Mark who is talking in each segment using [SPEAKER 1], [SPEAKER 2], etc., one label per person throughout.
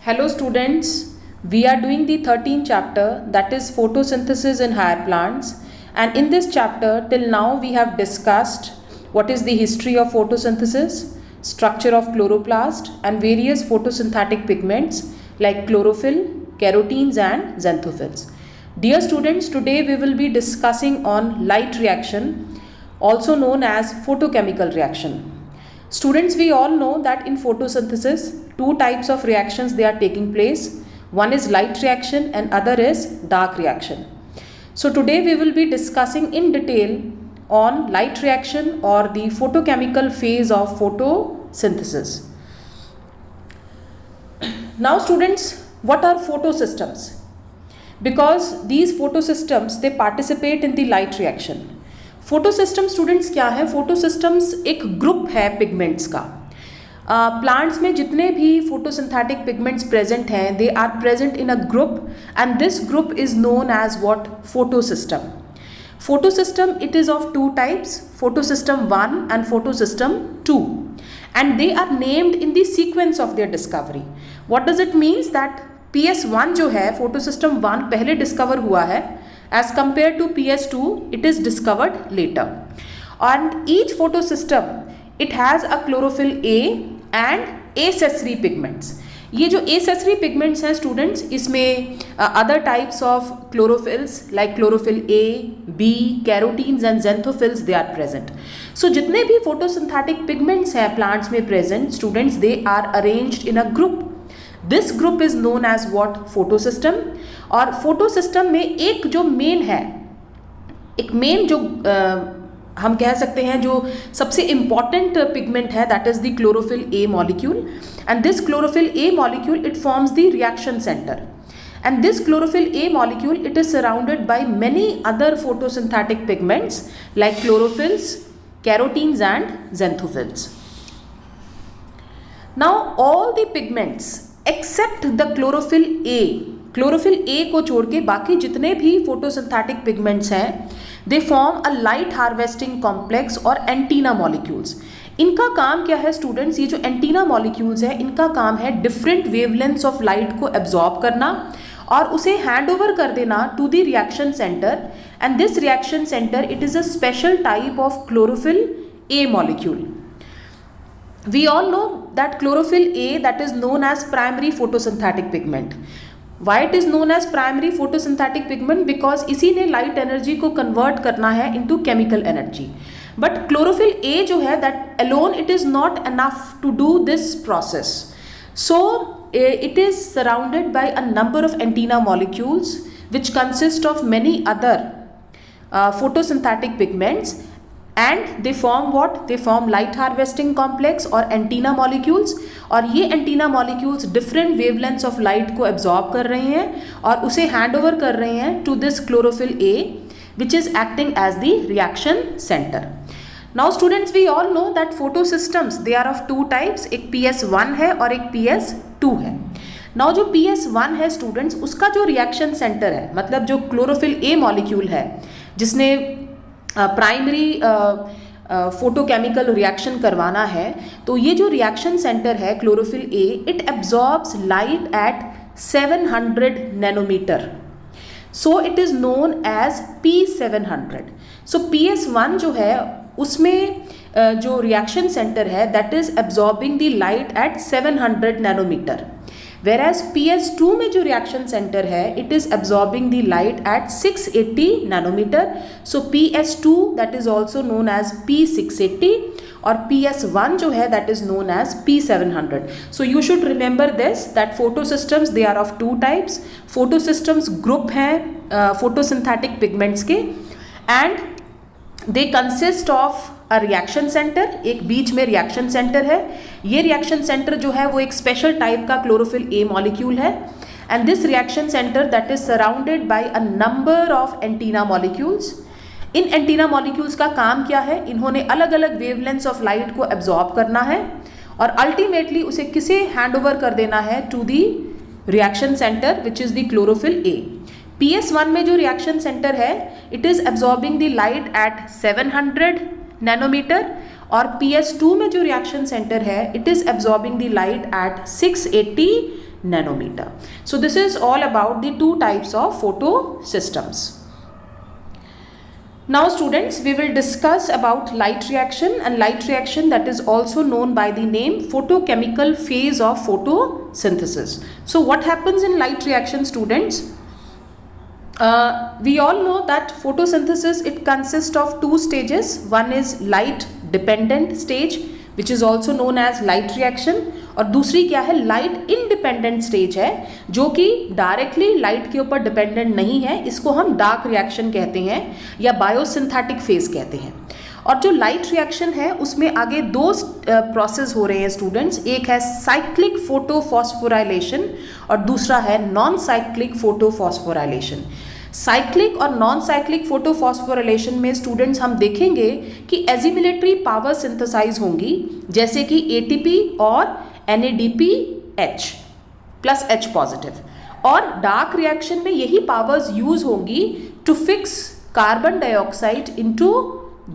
[SPEAKER 1] Hello students, we are doing the 13th chapter, that is photosynthesis in higher plants, and in this chapter till now we have discussed what is the history of photosynthesis, structure of chloroplast and various photosynthetic pigments like chlorophyll, carotenes and xanthophylls. Dear students, today we will be discussing on light reaction, also known as photochemical reaction. Students, we all know that in photosynthesis, two types of reactions they are taking place. One is light reaction and other is dark reaction. So today we will be discussing in detail on light reaction or the photochemical phase of photosynthesis. Now students, what are photosystems? Because these photosystems they participate in the light reaction. Photosystem students क्या है? फोटोसिस्टम्स एक group है pigments का. Plants में जितने भी photosynthetic pigments present हैं they are present in a group and this group is known as what? Photosystem. Photosystem it is of two types, photosystem 1 and photosystem 2, and they are named in the sequence of their discovery. What does it means? That PS1 जो है photosystem 1 पहले discover हुआ है, as compared to PS2 it is discovered later. And each photosystem it has a chlorophyll A and accessory pigments. ये जो accessory pigments हैं students, इसमें other types of chlorophylls like chlorophyll A, B, carotenes and xanthophylls they are present. So जितने भी photosynthetic pigments हैं plants में present students, they are arranged in a group. This group is known as what? Photosystem. और photosystem में एक जो main है, एक मेन जो हम कह सकते हैं जो सबसे इंपॉर्टेंट पिगमेंट है, that is the chlorophyll A molecule. And this chlorophyll A molecule it forms the reaction centre. And this chlorophyll A molecule it is surrounded by many other photosynthetic pigments like chlorophylls, carotenes and xanthophylls. Now all the pigments except the chlorophyll A, chlorophyll A को छोड़ के बाकी जितने भी photosynthetic pigments हैं they form a light harvesting complex और antenna molecules. इनका काम क्या है students? ये जो antenna molecules हैं इनका काम है different wavelengths of light को absorb करना और उसे hand over कर देना to the reaction center, and this reaction center it is a special type of chlorophyll A molecule. We all know that chlorophyll A that is known as primary photosynthetic pigment. Why it is known as primary photosynthetic pigment? Because इसी ने light energy को convert करना है into chemical energy. But chlorophyll A जो है that alone it is not enough to do this process. So it is surrounded by a number of antenna molecules which consist of many other photosynthetic pigments. And they form what? They form light harvesting complex और antenna molecules, और ये antenna molecules different wavelengths of light को absorb कर रहे हैं और उसे hand over कर रहे हैं to this chlorophyll A which is acting as the reaction center. Now students, we all know that photosystems they are of two types, एक PS1 है और एक PS2 है. Now जो PS1 है students, उसका जो reaction center है, मतलब जो chlorophyll A molecule है जिसने प्राइमरी फोटोकेमिकल रिएक्शन करवाना है, तो ये जो रिएक्शन सेंटर है chlorophyll A it absorbs light at 700 nanometre. So it is known as P700. So PS1 जो है उसमें जो रिएक्शन सेंटर है that is absorbing the light at 700 nanometre. Whereas PS2 में जो रिएक्शन सेंटर है it is absorbing the light at 680 nanometre. So PS2 that is also known as P680 और PS1 जो है that is known as P700. So you should remember this that photosystems they are of two types. Photosystems group हैं photosynthetic pigments के and they consist of a reaction centre. एक बीच में reaction centre है. ये reaction centre जो है वो एक स्पेशल टाइप का क्लोरोफिल ए मॉलिक्यूल है and this reaction centre that is surrounded by a number of antenna molecules. In antenna molecules का काम क्या है? इन्होंने अलग अलग वेवलेंथ्स ऑफ लाइट को एब्जॉर्ब करना है और अल्टीमेटली उसे किसे हैंड ओवर कर देना है? To the reaction centre which is the chlorophyll A. PS1 में जो रिएक्शन सेंटर है it is absorbing the light at 700 nanometre और PS2 में जो रिएक्शन सेंटर है it is absorbing the light at 680 nanometer. So this is all about the two types of photo systems. Now students, we will discuss about light reaction, and light reaction that is also known by the name photochemical phase of photosynthesis. So what happens in light reaction, students? We all know that photosynthesis, it consists of two stages. One is light dependent stage, which is also known as light reaction, और दूसरी क्या है, light independent stage है, जो कि directly light के ऊपर dependent नहीं है. इसको हम डार्क रिएक्शन कहते हैं या बायोसिंथेटिक फेज कहते हैं. और जो लाइट रिएक्शन है उसमें आगे दो प्रोसेस हो रहे हैं स्टूडेंट्स. एक है साइक्लिक फोटोफॉस्फोराइलेशन और दूसरा है नॉन साइक्लिक फोटोफॉस्फोराइलेशन. साइक्लिक और नॉन साइक्लिक फोटोफॉस्फोराइलेशन में स्टूडेंट्स हम देखेंगे कि एजिमिलेटरी पावर सिंथेसाइज होंगी, जैसे कि एटीपी और NADPH प्लस H पॉजिटिव. और डार्क रिएक्शन में यही पावर्स यूज होंगी to fix carbon dioxide into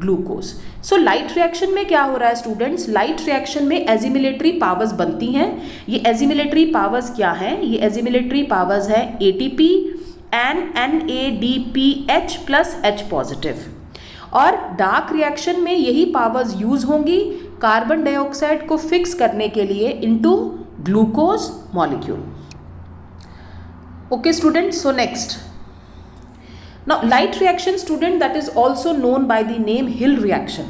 [SPEAKER 1] glucose. So light reaction में क्या हो रहा है स्टूडेंट्स? लाइट रिएक्शन में एजिमिलेटरी पावर्स बनती हैं. ये एजिमिलेटरी पावर्स क्या हैं? ये एजिमिलेटरी पावर्स है ATP and NADPH plus H positive. और डार्क रिएक्शन में यही पावर्स यूज होंगी कार्बन डाइऑक्साइड को फिक्स करने के लिए into glucose molecule. Okay students, so next, now light reaction student that is also known by the name hill reaction.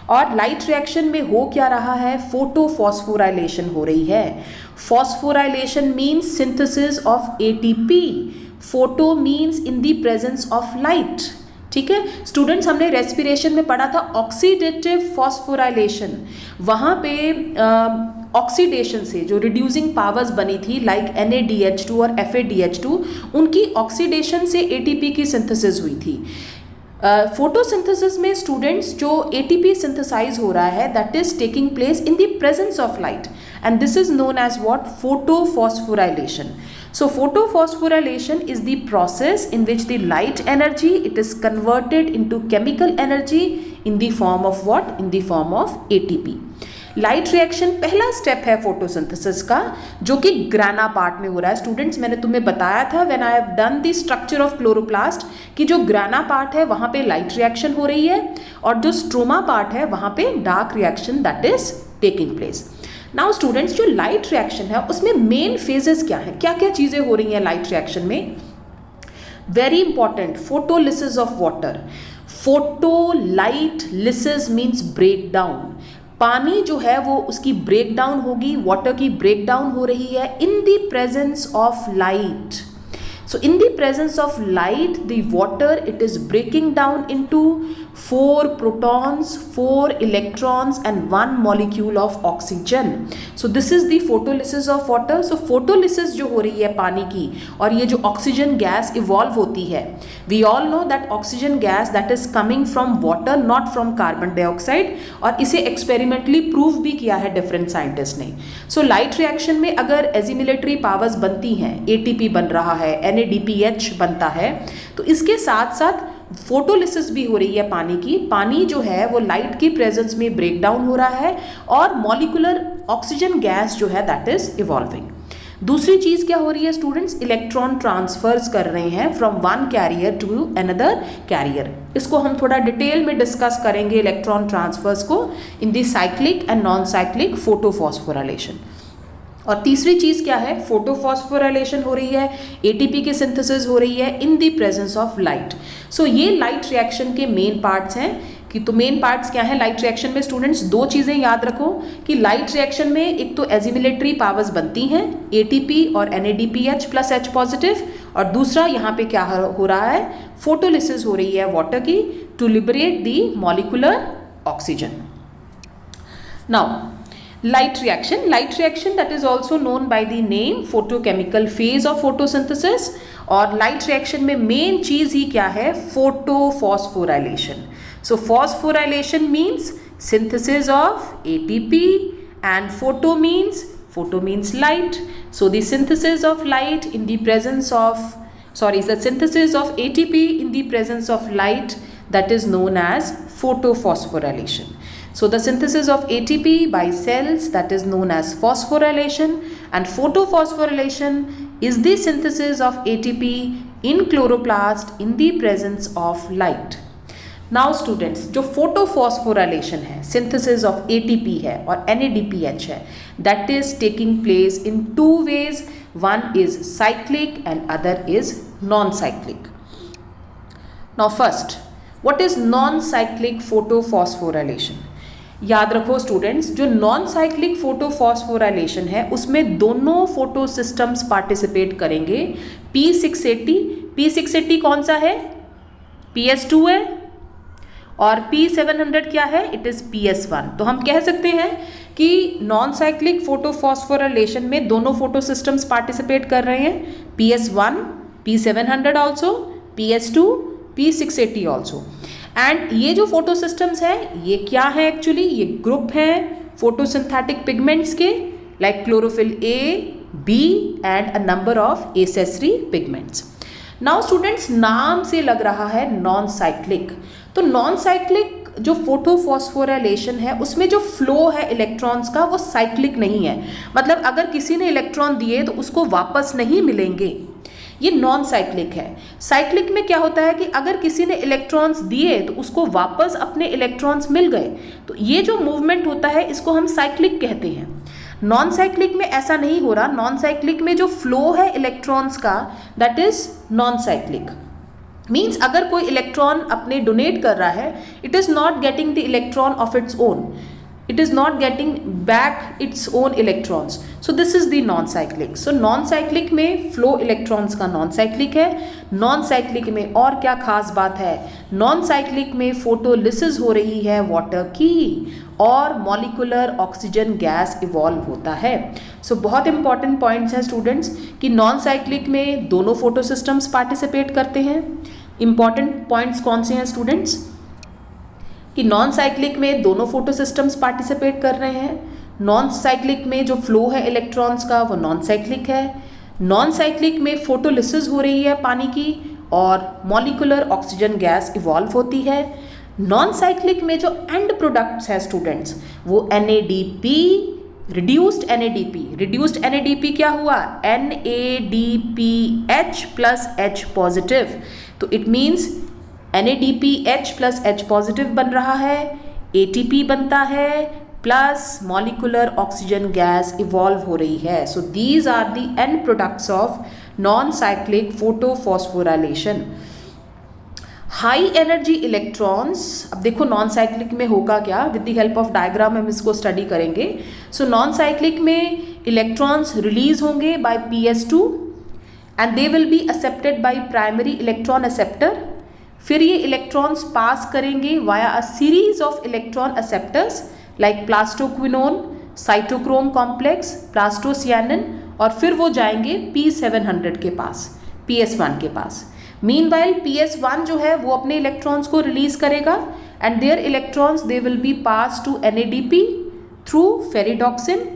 [SPEAKER 1] और light reaction में हो क्या रहा है? फोटोफॉस्फोराइलेशन हो रही है. Phosphorylation means synthesis of ATP. Photo means in the presence of light. ठीक है स्टूडेंट्स, हमने रेस्पिरेशन में पढ़ा था ऑक्सीडेटिव फॉस्फोराइलेशन. वहाँ पे ऑक्सीडेशन से जो रिड्यूसिंग पावर्स बनी थी लाइक NADH2 और FADH2, उनकी ऑक्सीडेशन से ATP की सिंथेसिस हुई थी. फोटोसिंथेसिस में स्टूडेंट्स जो ATP सिंथेसाइज हो रहा है that is taking place in the presence of light, and this is known as what? Photophosphorylation. So photophosphorylation is the process in which the light energy, it is converted into chemical energy in the form of what? In the form of ATP. Light reaction पहला step है photosynthesis का, जो कि ग्राना part में हो रहा है. Students, मैंने तुम्हें बताया था when I have done the structure of chloroplast कि जो ग्राना पार्ट है वहाँ पे लाइट रिएक्शन हो रही है और जो स्ट्रोमा पार्ट है वहाँ पे dark reaction that is taking place. Now students, जो लाइट रिएक्शन है उसमें मेन फेजेस क्या है, क्या क्या चीज़ें हो रही हैं लाइट रिएक्शन में? Very important, photolysis of water. Photolysis means break down. पानी जो है वो उसकी ब्रेक डाउन होगी, वाटर की ब्रेक डाउन हो रही है in the presence of light. So in the presence of light, the water, it is breaking down into 4 protons, 4 electrons and 1 molecule of oxygen. So this is the photolysis of water. So photolysis जो हो रही है पानी की, और ये जो oxygen gas evolve होती है, we all know that oxygen gas that is coming from water, not from carbon dioxide, और इसे एक्सपेरिमेंटली प्रूव भी किया है डिफरेंट साइंटिस्ट ने. सो लाइट रिएक्शन में अगर एजिमिलेटरी पावर्स बनती हैं, ATP बन रहा है, NADPH बनता है, तो इसके साथ साथ फोटोलिसिस भी हो रही है पानी की. पानी जो है वो लाइट की प्रेजेंस में ब्रेक डाउन हो रहा है और मॉलिकुलर ऑक्सीजन गैस जो है दैट इज इवॉल्विंग. दूसरी चीज क्या हो रही है स्टूडेंट्स? इलेक्ट्रॉन ट्रांसफर्स कर रहे हैं from one carrier to another carrier. इसको हम थोड़ा डिटेल में डिस्कस करेंगे इलेक्ट्रॉन ट्रांसफर्स को in the cyclic and non cyclic photophosphorylation. और तीसरी चीज़ क्या है? फोटोफॉस्फोराइलेशन हो रही है, ATP की सिंथेसिस हो रही है in the presence of light. So ये लाइट रिएक्शन के मेन पार्ट्स हैं. कि तो मेन पार्ट्स क्या है लाइट रिएक्शन में स्टूडेंट्स? दो चीज़ें याद रखो कि लाइट रिएक्शन में एक तो एजिमिलेटरी पावर्स बनती हैं ATP और NADPH प्लस H पॉजिटिव, और दूसरा यहाँ पे क्या हो रहा है? फोटोलिसिस हो रही है वाटर की to liberate the molecular oxygen. Now light reaction that is also known by the name photochemical phase of photosynthesis. और light reaction में मेन चीज ही क्या है? photophosphorylation. So phosphorylation means synthesis of ATP and photo means light. So the synthesis of light in the presence of the synthesis of ATP in the presence of light, that is known as photophosphorylation. So the synthesis of ATP by cells, that is known as phosphorylation, and photophosphorylation is the synthesis of ATP in chloroplast in the presence of light. Now students, जो photophosphorylation है, synthesis of ATP है और NADPH है, that is taking place in two ways. One is cyclic and other is non-cyclic. Now first, what is non-cyclic photophosphorylation? याद रखो students, जो non cyclic photophosphorylation है उसमें दोनों फोटो सिस्टम्स पार्टिसिपेट करेंगे. P680 कौन सा है? PS2 है. और P700 क्या है? It is PS1. तो हम कह सकते हैं कि नॉन साइक्लिक फोटोफॉस्फोराइलेशन में दोनों फोटो सिस्टम्स पार्टिसिपेट कर रहे हैं. PS1, P700 also, PS2, P680 also. And ये जो फोटो सिस्टम्स हैं ये क्या है एक्चुअली? ये ग्रुप हैं फोटोसिंथेटिक पिगमेंट्स के, like chlorophyll A, B and a number of accessory pigments. Now students, नाम से लग रहा है नॉन साइक्लिक. तो नॉन साइक्लिक जो फोटोफॉस्फोराइलेशन है उसमें जो फ्लो है इलेक्ट्रॉन्स का वो साइक्लिक नहीं है. मतलब अगर किसी ने इलेक्ट्रॉन दिए तो उसको वापस नहीं मिलेंगे, ये नॉन साइक्लिक है. साइक्लिक में क्या होता है कि अगर किसी ने इलेक्ट्रॉन्स दिए तो उसको वापस अपने इलेक्ट्रॉन्स मिल गए, तो ये जो मूवमेंट होता है इसको हम साइक्लिक कहते हैं. नॉन साइक्लिक में ऐसा नहीं हो रहा. नॉन साइक्लिक में जो फ्लो है इलेक्ट्रॉन्स का that is non cyclic. Means अगर कोई इलेक्ट्रॉन अपने डोनेट कर रहा है, it is not getting the electron of its own, it is not getting back its own electrons. So this is the non-cyclic. So non-cyclic में flow electrons का non-cyclic है. non-cyclic में और क्या खास बात है? non-cyclic में photolysis हो रही है water की और molecular oxygen gas evolve होता है. So बहुत important points हैं students कि non-cyclic में दोनों photo systems participate करते हैं. important points कौन से हैं students? कि नॉन साइक्लिक में दोनों फोटो सिस्टम्स पार्टिसिपेट कर रहे हैं. नॉन साइक्लिक में जो फ्लो है इलेक्ट्रॉन्स का वो नॉन साइक्लिक है. नॉन साइक्लिक में फोटोलिसिस हो रही है पानी की और मॉलिक्यूलर ऑक्सीजन गैस इवॉल्व होती है. नॉन साइक्लिक में जो एंड प्रोडक्ट्स है स्टूडेंट्स वो NADP, रिड्यूस्ड NADP क्या हुआ? NADPH plus H positive. तो it means NADPH plus H positive बन रहा है, ATP बनता है plus molecular oxygen gas evolve हो रही है. So these are the end products of non cyclic photophosphorylation. High energy electrons, अब देखो नॉन साइक्लिक में होगा क्या, with the help of diagram हम इसको स्टडी करेंगे. सो नॉन साइक्लिक में इलेक्ट्रॉन्स रिलीज होंगे by PS2 and they will be accepted by primary electron acceptor. फिर ये इलेक्ट्रॉन्स पास करेंगे via a series of electron acceptors like plastoquinone, cytochrome complex, plastocyanin, और फिर वो जाएंगे P700 के पास, PS1 के पास. मीनवाइल PS1 जो है वो अपने इलेक्ट्रॉन्स को रिलीज करेगा and their electrons they will be pass to NADP through ferredoxin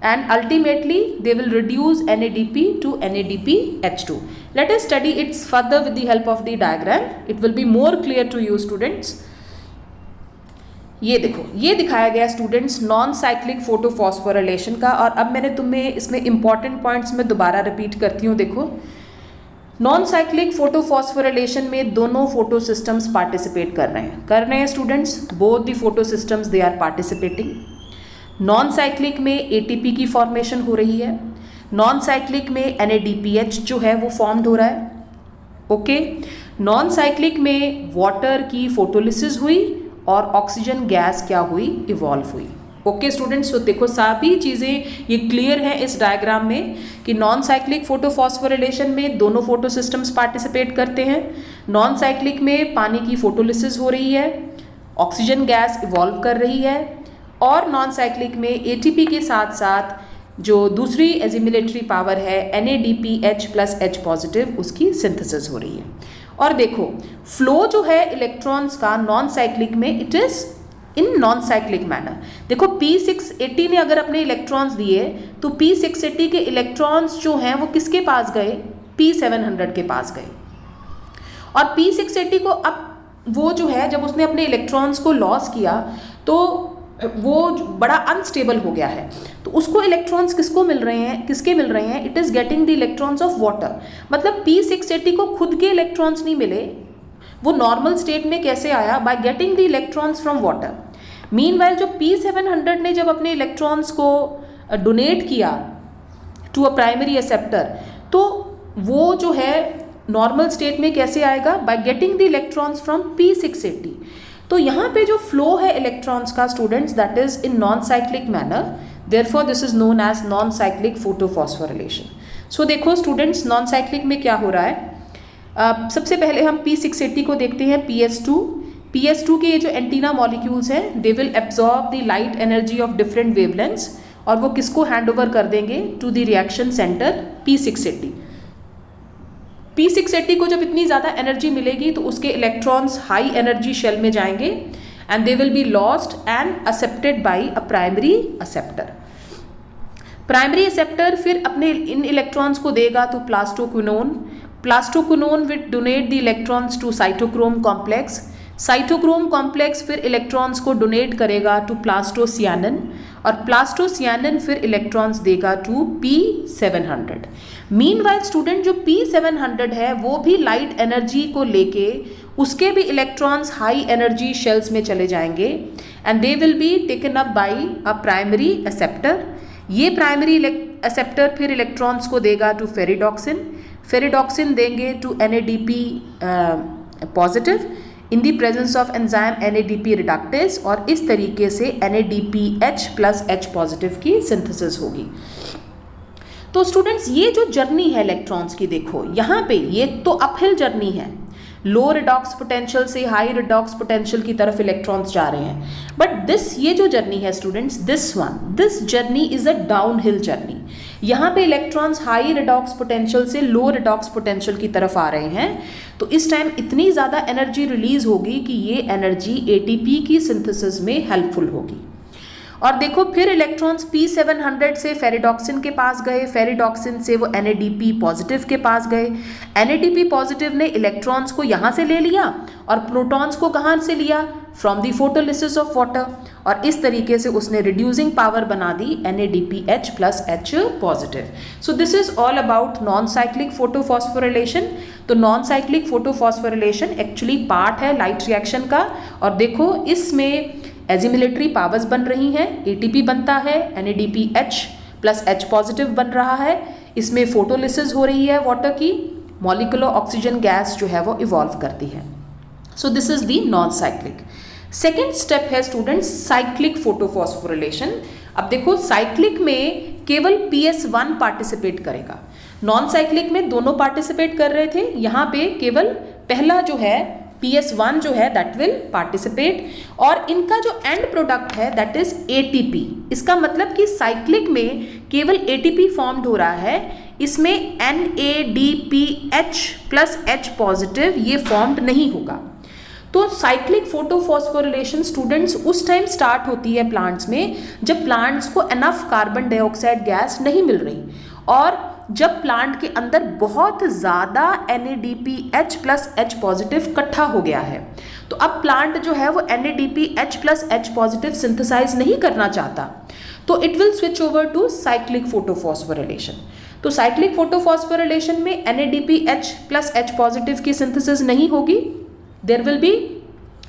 [SPEAKER 1] and ultimately they will reduce NADP to NADPH2. Let us study it further with the help of the diagram. It will be more clear to you students. ये देखो, ये दिखाया गया students non cyclic photophosphorylation का. और अब मैंने तुम्हें इसमें इंपॉर्टेंट पॉइंट्स में दोबारा रिपीट करती हूँ. देखो, नॉन साइक्लिक फोटोफॉस्फोराइलेशन में दोनों फोटो सिस्टम्स पार्टिसिपेट कर रहे हैं students. Both the photo systems they are participating. Non cyclic में ATP की फॉर्मेशन हो रही है. नॉन साइक्लिक में NADPH जो है वो फॉर्म्ड हो रहा है. ओके. नॉन साइक्लिक में वाटर की फोटोलिसिस हुई और ऑक्सीजन गैस क्या हुई? इवॉल्व हुई. ओके स्टूडेंट्स, तो देखो सभी चीज़ें ये क्लियर हैं इस डायग्राम में कि नॉन साइक्लिक फोटोफॉस्फोराइलेशन में दोनों फोटो सिस्टम्स पार्टिसिपेट करते हैं. नॉन साइक्लिक में पानी की फोटोलिसिस हो रही है, ऑक्सीजन गैस इवॉल्व कर रही है, और नॉन साइक्लिक में ATP के साथ साथ जो दूसरी एजिमिलेटरी पावर है NADPH प्लस H पॉजिटिव उसकी सिंथेसिस हो रही है. और देखो फ्लो जो है इलेक्ट्रॉन्स का नॉन साइक्लिक में it is in non cyclic manner. देखो P680 ने अगर अपने इलेक्ट्रॉन्स दिए तो P680 के इलेक्ट्रॉन्स जो हैं वो किसके पास गए? P700 के पास गए. और P680 को अब वो जो है जब उसने अपने इलेक्ट्रॉन्स को लॉस किया तो वो बड़ा अनस्टेबल हो गया है, तो उसको इलेक्ट्रॉन्स किसके मिल रहे हैं, it is getting the electrons of water. मतलब P680 को खुद के इलेक्ट्रॉन्स नहीं मिले, वो नॉर्मल स्टेट में कैसे आया, bye getting the electrons from water. Meanwhile जो P700 ने जब अपने इलेक्ट्रॉन्स को डोनेट किया टू अ प्राइमरी एक्सेप्टर, तो वो जो है नॉर्मल स्टेट में कैसे आएगा, by getting the electrons from P680। तो यहाँ पे जो फ्लो है इलेक्ट्रॉन्स का students, that is in non cyclic manner, therefore this is known as non cyclic photophosphorylation. So देखो स्टूडेंट्स, नॉन साइक्लिक में क्या हो रहा है, सबसे पहले हम P680 को देखते हैं, PS2 के ये जो एंटीना मॉलिक्यूल्स हैं, they will absorb the light energy of different wavelengths, और वो किसको हैंड ओवर कर देंगे, to the reaction centre P680। P680 को जब इतनी ज़्यादा एनर्जी मिलेगी तो उसके इलेक्ट्रॉन्स हाई एनर्जी शेल में जाएंगे and they will be lost and accepted by a primary acceptor. Primary acceptor फिर अपने इन इलेक्ट्रॉन्स को देगा तो plastoquinone will donate the electrons to cytochrome complex. Cytochrome complex फिर इलेक्ट्रॉन्स को डोनेट करेगा टू प्लास्टोसियानिन, और प्लास्टोसियानिन फिर इलेक्ट्रॉन्स देगा टू P700। मीनवाइल स्टूडेंट, जो P700 है वो भी लाइट एनर्जी को लेके उसके भी इलेक्ट्रॉन्स हाई एनर्जी शेल्स में चले जाएंगे and they will be taken up by a primary acceptor. ये प्राइमरी एक्सेप्टर फिर इलेक्ट्रॉन्स को देगा टू फेरिडॉक्सिन देंगे to NADP positive in the presence of enzyme NADP reductase, और इस तरीके से NADPH प्लस H पॉजिटिव की सिंथेसिस होगी। तो स्टूडेंट्स, ये जो जर्नी है इलेक्ट्रॉन्स की, देखो यहाँ पे ये तो अपहिल जर्नी है, लो रिडॉक्स पोटेंशियल से हाई रिडॉक्स पोटेंशियल की तरफ इलेक्ट्रॉन्स जा रहे हैं, बट ये जो जर्नी है students, this journey is a downhill journey. यहाँ पे इलेक्ट्रॉन्स हाई रिडॉक्स पोटेंशियल से लो रिडॉक्स पोटेंशियल की तरफ आ रहे हैं, तो इस टाइम इतनी ज़्यादा एनर्जी रिलीज होगी कि ये एनर्जी ATP की सिंथेसिस में हेल्पफुल होगी। और देखो फिर इलेक्ट्रॉन्स P700 से फेरिडॉक्सिन के पास गए, फेरिडॉक्सिन से वो NADP पॉजिटिव के पास गए, NADP पॉजिटिव ने इलेक्ट्रॉन्स को यहाँ से ले लिया और प्रोटॉन्स को कहाँ से लिया, from the photolysis of water, और इस तरीके से उसने रिड्यूसिंग पावर बना दी NADPH plus H positive. So this is all about non cyclic photophosphorylation. तो non cyclic photophosphorylation actually part है लाइट रिएक्शन का, और देखो इसमें एजिमिलेटरी पावर्स बन रही हैं, ATP बनता है, NADPH प्लस H पॉजिटिव बन रहा है, इसमें फोटोलिसिस हो रही है वाटर की, मॉलिक्यूलर ऑक्सीजन गैस जो है वो इवॉल्व करती है। सो this is the non cyclic. Second step है स्टूडेंट्स साइक्लिक फोटोफॉस्फोरिलेशन। अब देखो साइक्लिक में केवल PS1 पार्टिसिपेट करेगा, नॉन साइक्लिक में दोनों पार्टिसिपेट कर रहे थे, यहाँ पे केवल पहला जो है PS1 जो है दैट विल पार्टिसिपेट, और इनका जो एंड प्रोडक्ट है दैट इज ATP। इसका मतलब कि साइक्लिक में केवल ATP फॉर्म्ड हो रहा है, इसमें NADPH प्लस H पॉजिटिव ये फॉर्म्ड नहीं होगा। तो साइक्लिक फोटोफॉस्फोरिलेशन स्टूडेंट्स उस टाइम स्टार्ट होती है प्लांट्स में जब प्लांट्स को एनफ कार्बन डाइऑक्साइड गैस नहीं मिल रही, और जब प्लांट के अंदर बहुत ज़्यादा NADPH प्लस H पॉजिटिव इकट्ठा हो गया है, तो अब प्लांट जो है वो NADPH plus H positive synthesise नहीं करना चाहता, तो it will switch over to cyclic photophosphorylation. तो साइक्लिक फोटोफॉस्फोरिलेशन में NADPH प्लस H पॉजिटिव की सिंथेसिस नहीं होगी, there will be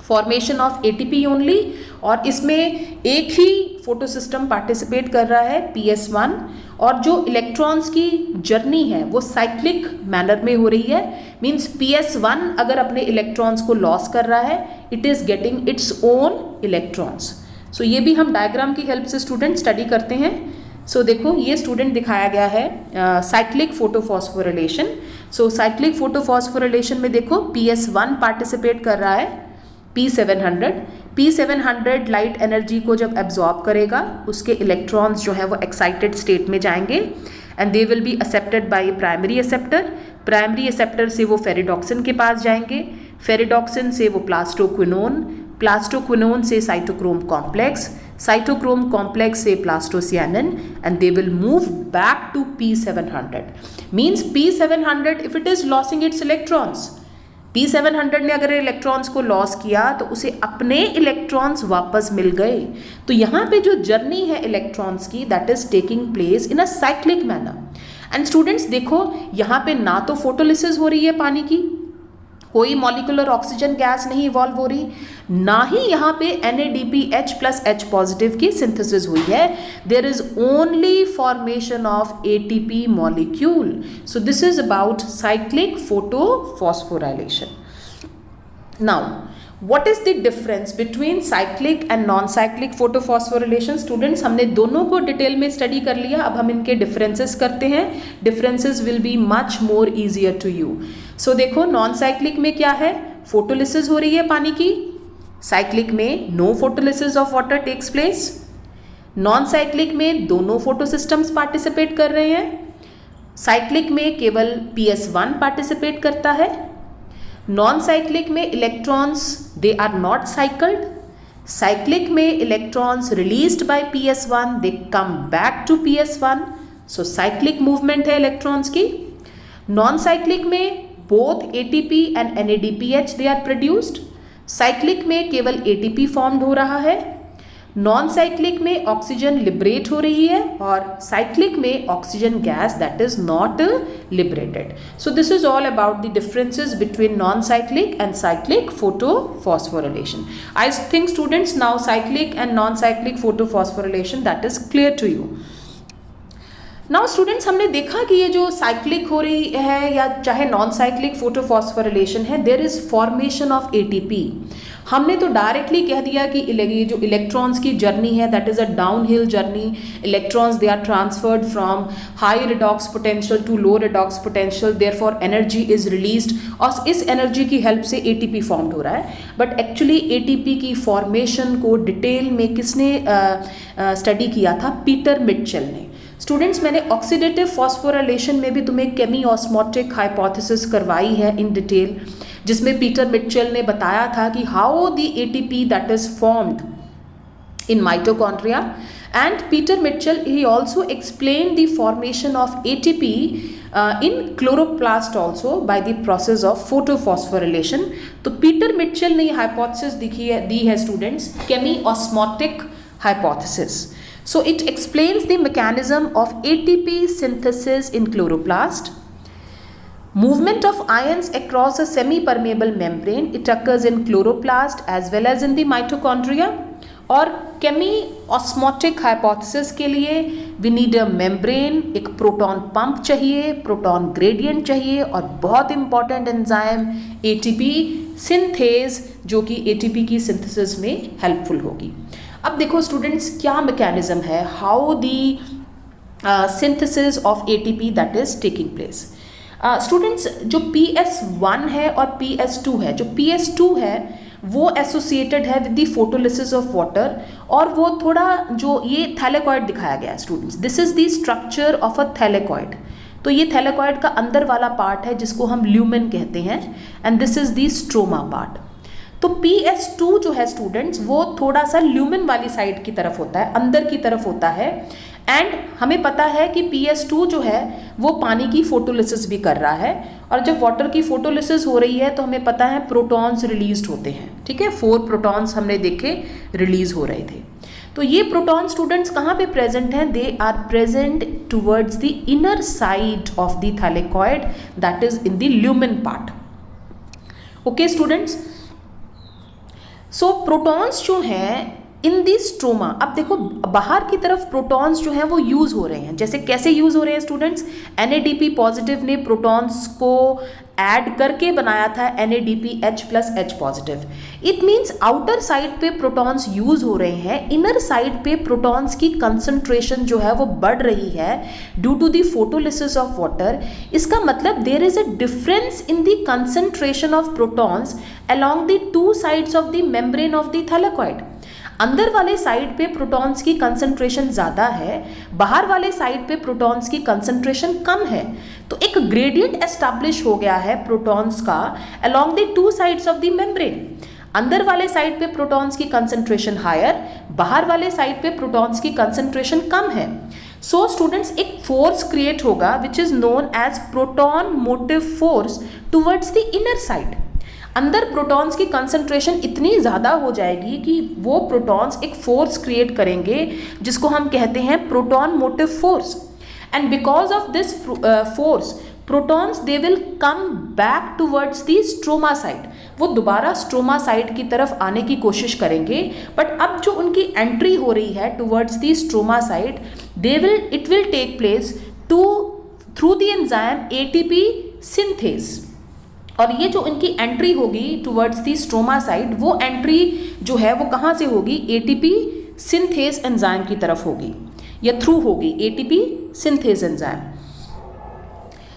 [SPEAKER 1] formation of ATP only, और इसमें एक ही फोटो सिस्टम पार्टिसिपेट कर रहा है PS1, और जो इलेक्ट्रॉन्स की जर्नी है वो साइक्लिक मैनर में हो रही है। मींस PS1 अगर अपने इलेक्ट्रॉन्स को लॉस कर रहा है, it is getting its own electrons. So ये भी हम डायग्राम की हेल्प से स्टूडेंट स्टडी करते हैं। सो देखो ये स्टूडेंट दिखाया गया है साइक्लिक फोटोफॉस्फोरिलेशन। सो साइक्लिक फोटोफॉस्फोरिलेशन में देखो PS1 पार्टिसिपेट कर रहा है, P700 लाइट एनर्जी को जब एब्जॉर्ब करेगा उसके इलेक्ट्रॉन्स जो है वो एक्साइटेड स्टेट में जाएंगे and they will be accepted by primary acceptor. Primary acceptor से वो फेरिडॉक्सिन के पास जाएंगे, फेरिडॉक्सिन से वो प्लास्टोक्विनोन से साइटोक्रोम कॉम्प्लेक्स से plastocyanin, and they will move back to P700। Means P700 if it is losing its electrons, P700 ने अगर इलेक्ट्रॉन्स को लॉस किया तो उसे अपने इलेक्ट्रॉन्स वापस मिल गए। तो यहाँ पे जो जर्नी है इलेक्ट्रॉन्स की that is taking place in a cyclic manner. And students देखो यहाँ पे ना तो फोटोलिसिस हो रही है पानी की, कोई मॉलिक्यूलर ऑक्सीजन गैस नहीं इवॉल्व हो रही, ना ही यहाँ पे NADPH प्लस H पॉजिटिव की सिंथेसिस हुई है। There is only formation of ATP molecule. So this is about cyclic photophosphorylation. Now what is the difference between cyclic and non-cyclic photophosphorylation? Students हमने दोनों को डिटेल में स्टडी कर लिया, अब हम इनके डिफरेंसेस करते हैं। Differences will be much more easier to you. So देखो नॉन साइक्लिक में क्या है, फोटोलिसिस हो रही है पानी की, साइक्लिक में no photolysis of water takes place. Non cyclic में दोनों फोटो सिस्टम्स पार्टिसिपेट कर रहे हैं, साइक्लिक में केवल PS1 पार्टिसिपेट करता है। नॉन साइक्लिक में electrons they are not cycled, cyclic में electrons released by PS1 they come back to PS1, so cyclic movement है इलेक्ट्रॉन्स की। नॉन साइक्लिक में both ATP and NADPH they are produced, cyclic में केवल ATP formed हो रहा है। Non cyclic में ऑक्सीजन लिबरेट हो रही है और साइक्लिक में oxygen gas that is not liberated. So this is all about the differences between non cyclic and cyclic photophosphorylation. I think students now cyclic and non cyclic photophosphorylation that is clear to you. Now students हमने देखा कि ये जो cyclic हो रही है या चाहे नॉन साइक्लिक फोटोफॉस्फोराइलेशन है, there is formation of ATP। हमने तो डायरेक्टली कह दिया कि ये जो इलेक्ट्रॉन्स की जर्नी है that is a downhill journey. Electrons they are transferred from high redox potential to low redox potential, therefore energy is released और इस एनर्जी की हेल्प से ATP फॉर्म्ड हो रहा है। बट एक्चुअली ATP की फॉर्मेशन को डिटेल में किसने स्टडी किया था, पीटर मिटचेल ने। स्टूडेंट्स मैंने ऑक्सीडेटिव फॉस्फोराइलेशन में भी तुम्हें केमी ऑस्मोटिक हाइपोथेसिस करवाई है इन डिटेल, जिसमें पीटर मिटचेल ने बताया था कि how the ATP that is formed in mitochondria, and Peter Mitchell he also explained the formation of ATP in chloroplast also by the process of photophosphorylation। तो Peter Mitchell ने ये hypothesis दी है students, chemiosmotic hypothesis. So it explains the mechanism of ATP synthesis in chloroplast, movement of ions across a semi-permeable membrane, it occurs in chloroplast as well as in the mitochondria। और केमी osmotic hypothesis के लिए we need a membrane, एक proton pump चाहिए, proton gradient चाहिए और बहुत important enzyme ATP synthase जो कि ATP की सिंथेसिस में हेल्पफुल होगी। अब देखो स्टूडेंट्स क्या मैकेनिज्म है, how the synthesis of ATP that is taking place. Students जो PS1 है और PS2 है, जो PS2 है वो एसोसिएटेड है with the photolysis of water, और वो थोड़ा जो ये थैलेकॉइड दिखाया गया है students, this is the structure of a thylakoid. तो ये थैलेकॉइड का अंदर वाला पार्ट है जिसको हम ल्यूमेन कहते हैं, and this is the stroma part. तो PS2 जो है स्टूडेंट्स वो थोड़ा सा ल्यूमेन वाली साइड की तरफ होता है, अंदर की तरफ होता है, एंड हमें पता है कि PS2 जो है वो पानी की फोटोलिसिस भी कर रहा है, और जब वाटर की फोटोलिसिस हो रही है तो हमें पता है प्रोटॉन्स रिलीज होते हैं, ठीक है, 4 प्रोटॉन्स हमने देखे रिलीज हो रहे थे। तो ये प्रोटॉन स्टूडेंट्स कहाँ पे प्रेजेंट हैं, they are present towards the inner side of the thylakoid that is in the lumen part. Okay students, so protons जो हैं इन दी स्ट्रोमा, अब देखो बाहर की तरफ प्रोटॉन्स जो हैं वो यूज हो रहे हैं, जैसे कैसे यूज हो रहे हैं स्टूडेंट्स, NADP पॉजिटिव ने प्रोटॉन्स को ऐड करके बनाया था NADPH plus H positive. It means outer side पे प्रोटॉन्स यूज हो रहे हैं, इनर साइड पे प्रोटॉन्स की कंसंट्रेशन जो है वो बढ़ रही है due to the photolysis of water. इसका मतलब there is a difference in the concentration of protons along the 2 sides of the membrane of the thylakoid. अंदर वाले साइड पे प्रोटॉन्स की कंसंट्रेशन ज़्यादा है, बाहर वाले साइड पे प्रोटॉन्स की कंसंट्रेशन कम है। तो एक ग्रेडियंट एस्टैब्लिश हो गया है प्रोटॉन्स का along the 2 sides of the membrane. अंदर वाले साइड पे प्रोटॉन्स की कंसंट्रेशन हायर, बाहर वाले साइड पे प्रोटॉन्स की कंसंट्रेशन कम है। सो स्टूडेंट्स एक फोर्स क्रिएट होगा which is known as proton motive force towards the inner side. अंदर प्रोटॉन्स की कंसंट्रेशन इतनी ज़्यादा हो जाएगी कि वो प्रोटॉन्स एक फोर्स क्रिएट करेंगे जिसको हम कहते हैं proton motive force. And because of this force protons they will come back towards the stroma site, वो दोबारा स्ट्रोमा साइट की तरफ आने की कोशिश करेंगे। बट अब जो उनकी एंट्री हो रही है towards the stroma site, it will take place through the enzyme ATP synthase. और ये जो इनकी एंट्री होगी टुवर्ड्स दी स्ट्रोमा साइट, वो एंट्री जो है वो कहाँ से होगी, एटीपी सिंथेज एंजाइम की तरफ होगी या थ्रू होगी एटीपी सिंथेज एंजाइम।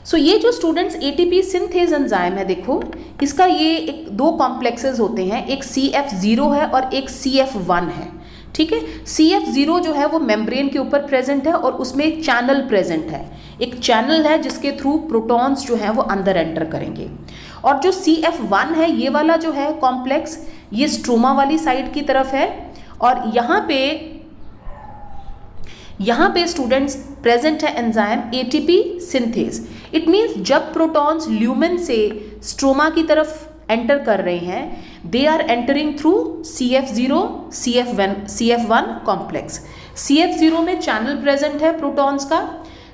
[SPEAKER 1] सो ये जो स्टूडेंट्स एटीपी सिंथेज एंजाइम है, देखो इसका ये एक दो कॉम्प्लेक्सेस होते हैं, एक CF0 है और एक CF1 है। ठीक है, CF0 जो है वो मेम्ब्रेन के ऊपर प्रेजेंट है और उसमें एक चैनल प्रेजेंट है, एक चैनल है जिसके थ्रू प्रोटॉन्स जो हैं वो अंदर एंटर करेंगे। और जो CF1 है, ये वाला जो है कॉम्प्लेक्स, ये स्ट्रोमा वाली साइड की तरफ है और यहाँ पे स्टूडेंट्स प्रेजेंट है enzyme ATP synthase. It means जब प्रोटॉन्स ल्यूमेन से स्ट्रोमा की तरफ एंटर कर रहे हैं, they are entering through CF0 CF1 complex. CF0 में चैनल प्रेजेंट है प्रोटॉन्स का,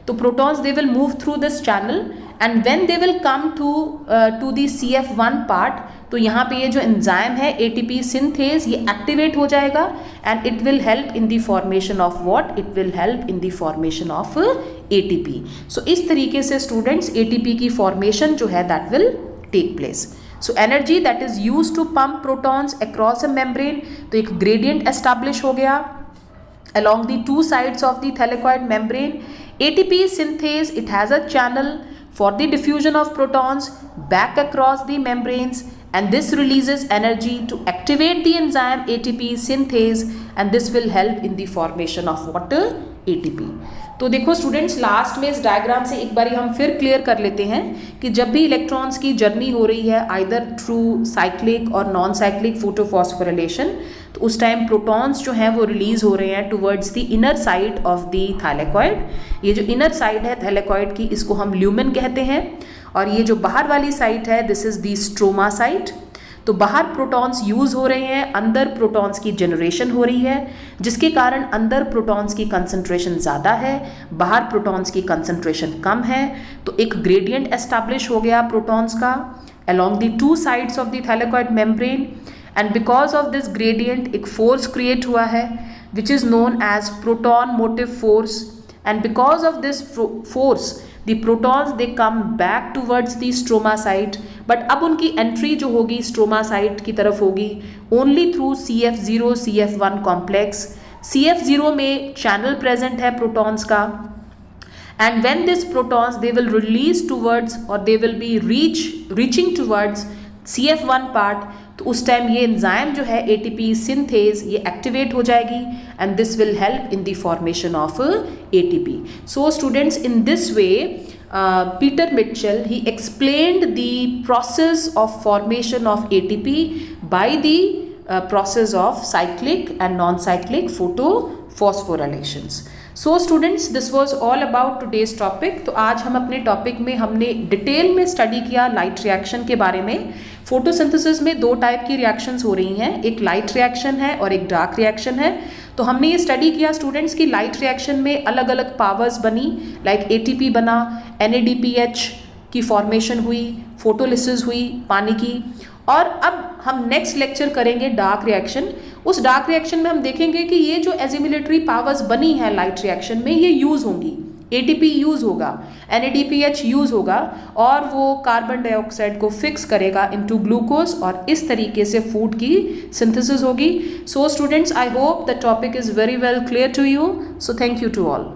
[SPEAKER 1] तो protons they will move through this channel and when they will come to the CF1 part, तो यहाँ पे ये जो एंजाइम है एटीपी सिंथेज ये एक्टिवेट हो जाएगा and it will help in the formation of what, it will help in the formation of ATP। So इस तरीके से स्टूडेंट्स ATP की फॉर्मेशन जो है that will take place. So energy that is use to pump protons across a membrane, तो एक gradient establish हो गया along the two sides of the thylakoid membrane. ATP synthase, it has a channel for the diffusion of protons back across the membranes, and this releases energy to activate the enzyme ATP synthase, and this will help in the formation of what, ATP। तो देखो students, last में इस diagram से एक बारी हम फिर clear कर लेते हैं कि जब भी इलेक्ट्रॉन्स की जर्नी हो रही है आइदर थ्रू साइक्लिक और नॉन साइक्लिक फोटोफॉस्फोरिलेशन, तो उस टाइम प्रोटॉन्स जो हैं वो रिलीज हो रहे हैं towards the inner side of the thylakoid. ये जो इनर साइड है थाइलेकॉइड की, इसको हम ल्यूमेन कहते हैं, और ये जो बाहर वाली साइड है this is the stroma site. तो बाहर प्रोटॉन्स यूज हो रहे हैं, अंदर प्रोटॉन्स की जनरेशन हो रही है, जिसके कारण अंदर प्रोटॉन्स की कंसंट्रेशन ज़्यादा है, बाहर प्रोटॉन्स की कंसंट्रेशन कम है। तो एक ग्रेडियंट एस्टैब्लिश हो गया प्रोटॉन्स का along the two sides of the thylakoid membrane, and because of this gradient एक force create हुआ है which is known as proton motive force, and because of this force the protons they come back towards the stroma site, but अब उनकी entry जो होगी stroma site की तरफ होगी only through CF0 CF1 complex। CF0 में channel present है protons का, and when these protons they will release towards or they will be reaching towards CF1 part, तो उस टाइम ये एंजाइम जो है ATP सिंथेज ये एक्टिवेट हो जाएगी and this will help in the formation of ATP। So students, in this way Peter Mitchell he explained the process of formation of ATP by the process of cyclic and non-cyclic photophosphorylations। So students, this was all about today's topic. तो आज हम अपने topic में हमने detail में study किया light reaction के बारे में। फोटोसिंथेसिस में दो टाइप की रिएक्शंस हो रही हैं, एक लाइट रिएक्शन है और एक डार्क रिएक्शन है। तो हमने ये स्टडी किया स्टूडेंट्स की लाइट रिएक्शन में अलग अलग पावर्स बनी, लाइक ATP बना, NADPH की फॉर्मेशन हुई, फोटोलिसिस हुई पानी की। और अब हम नेक्स्ट लेक्चर करेंगे डार्क रिएक्शन। उस डार्क रिएक्शन में हम देखेंगे कि ये जो एजिमिलेटरी पावर्स बनी है लाइट रिएक्शन में ये यूज़ होंगी, ATP यूज़ होगा, NADPH यूज़ होगा और वो कार्बन डाइऑक्साइड को फिक्स करेगा इनटू ग्लूकोज और इस तरीके से फूड की सिंथेसिस होगी। So students, I hope the topic is very well clear to you. So thank you to all.